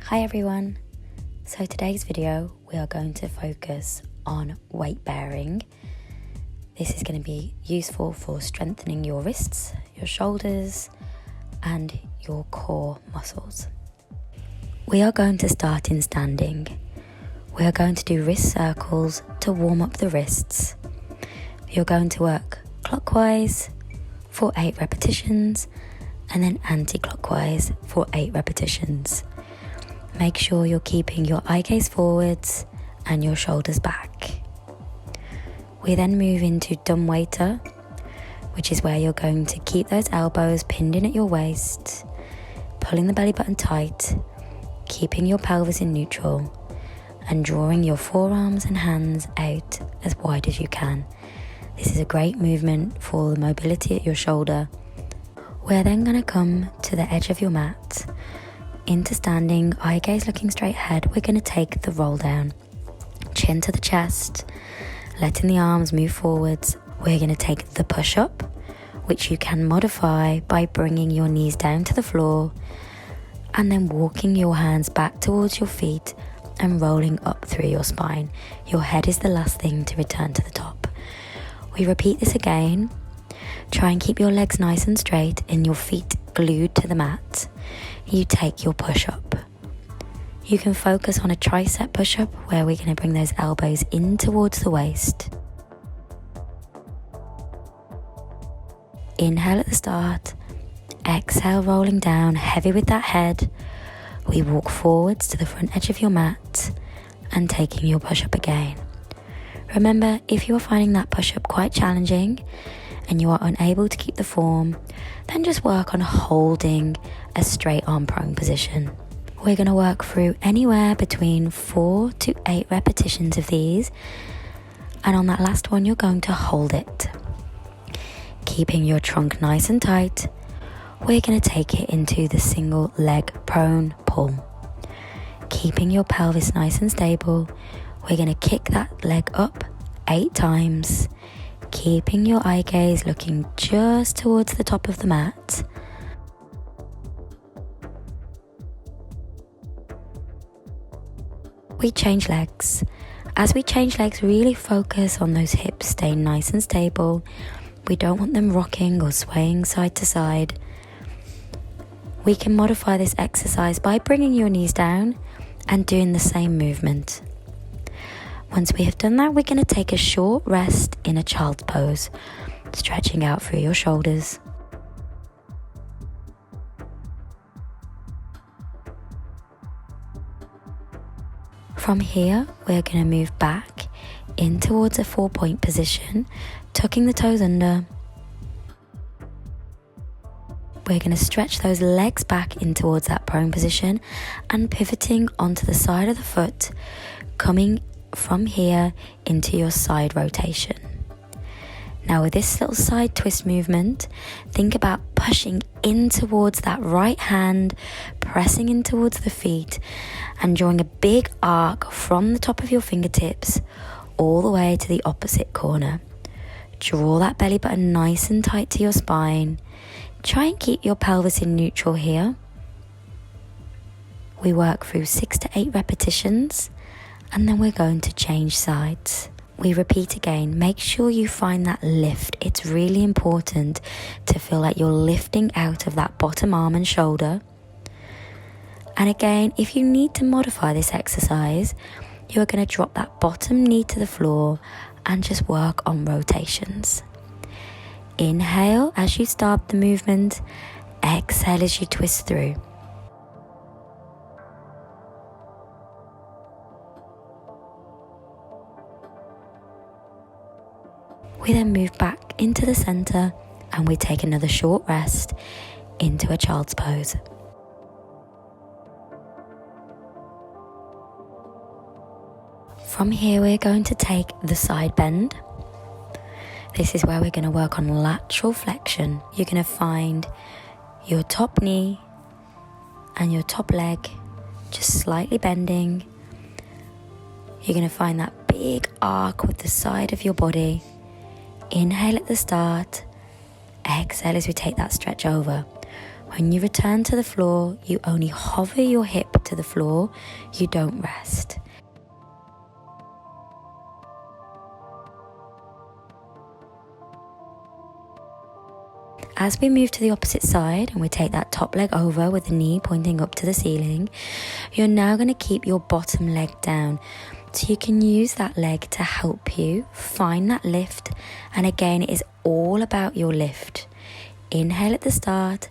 Hi everyone! So today's video we are going to focus on weight bearing. This is going to be useful for strengthening your wrists, your shoulders and your core muscles. We are going to start in standing. We are going to do wrist circles to warm up the wrists. You're going to work clockwise for 8 repetitions and then anti-clockwise for 8 repetitions. Make sure you're keeping your eye gaze forwards and your shoulders back. We then move into dumbwaiter, which is where you're going to keep those elbows pinned in at your waist, pulling the belly button tight, keeping your pelvis in neutral, and drawing your forearms and hands out as wide as you can. This is a great movement for the mobility at your shoulder. We're then going to come to the edge of your mat. Into standing, eye gaze looking straight ahead, we're going to take the roll down. Chin to the chest, letting the arms move forwards. We're going to take the push up, which you can modify by bringing your knees down to the floor and then walking your hands back towards your feet and rolling up through your spine. Your head is the last thing to return to the top. We repeat this again. Try and keep your legs nice and straight and your feet glued to the mat. You take your push-up. You can focus on a tricep push-up where we're going to bring those elbows in towards the waist. Inhale at the start. Exhale, rolling down, heavy with that head. We walk forwards to the front edge of your mat and taking your push-up again. Remember, if you are finding that push-up quite challenging and you are unable to keep the form, then just work on holding a straight arm prone position. We're going to work through anywhere between 4 to 8 repetitions of these, and on that last one you're going to hold it. Keeping your trunk nice and tight, we're going to take it into the single leg prone pull. Keeping your pelvis nice and stable, we're going to kick that leg up 8 times, keeping your eye gaze looking just towards the top of the mat. We change legs. As we change legs, really focus on those hips staying nice and stable. We don't want them rocking or swaying side to side. We can modify this exercise by bringing your knees down and doing the same movement. Once we have done that, we're going to take a short rest in a child's pose, stretching out through your shoulders. From here, we're going to move back in towards a 4-point position, tucking the toes under. We're going to stretch those legs back in towards that prone position and pivoting onto the side of the foot, coming from here into your side rotation. Now with this little side twist movement, think about pushing in towards that right hand, pressing in towards the feet and drawing a big arc from the top of your fingertips all the way to the opposite corner. Draw that belly button nice and tight to your spine. Try and keep your pelvis in neutral here. We work through 6 to 8 repetitions and then we're going to change sides. We repeat again. Make sure you find that lift. It's really important to feel like you're lifting out of that bottom arm and shoulder. And again, if you need to modify this exercise, you're going to drop that bottom knee to the floor and just work on rotations. Inhale as you start the movement. Exhale as you twist through. We then move back into the center and we take another short rest into a child's pose. From here, we're going to take the side bend. This is where we're going to work on lateral flexion. You're going to find your top knee and your top leg just slightly bending. You're going to find that big arc with the side of your body. Inhale at the start, exhale as we take that stretch over. When you return to the floor, you only hover your hip to the floor, you don't rest. As we move to the opposite side and we take that top leg over with the knee pointing up to the ceiling, you're now going to keep your bottom leg down. So you can use that leg to help you find that lift. And again, it is all about your lift. Inhale at the start,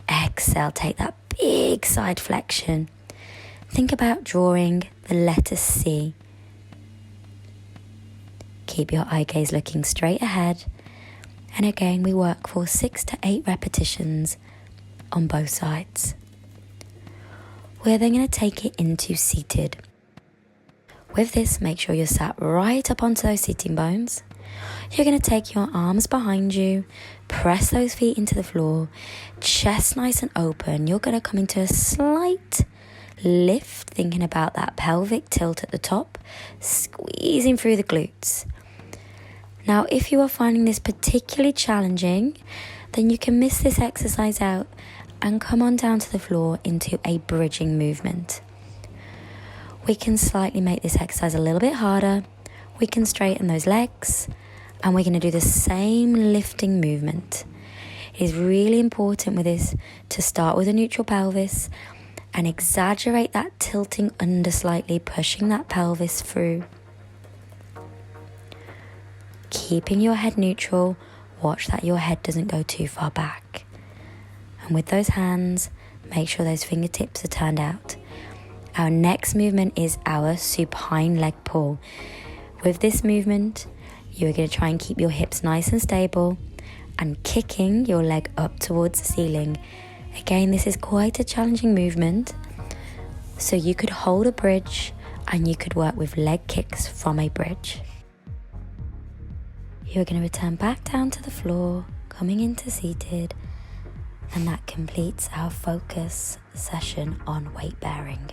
exhale, take that big side flexion. Think about drawing the letter C. Keep your eye gaze looking straight ahead. And again, we work for 6 to 8 repetitions on both sides. We're then going to take it into seated. With this, make sure you're sat right up onto those sitting bones. You're going to take your arms behind you, press those feet into the floor, chest nice and open. You're going to come into a slight lift, thinking about that pelvic tilt at the top, squeezing through the glutes. Now, if you are finding this particularly challenging, then you can miss this exercise out and come on down to the floor into a bridging movement. We can slightly make this exercise a little bit harder. We can straighten those legs, and we're going to do the same lifting movement. It is really important with this to start with a neutral pelvis and exaggerate that tilting under slightly, pushing that pelvis through. Keeping your head neutral, watch that your head doesn't go too far back. And with those hands, make sure those fingertips are turned out. Our next movement is our supine leg pull. With this movement, you're going to try and keep your hips nice and stable and kicking your leg up towards the ceiling. Again, this is quite a challenging movement. So you could hold a bridge and you could work with leg kicks from a bridge. You're going to return back down to the floor, coming into seated, and that completes our focus session on weight bearing.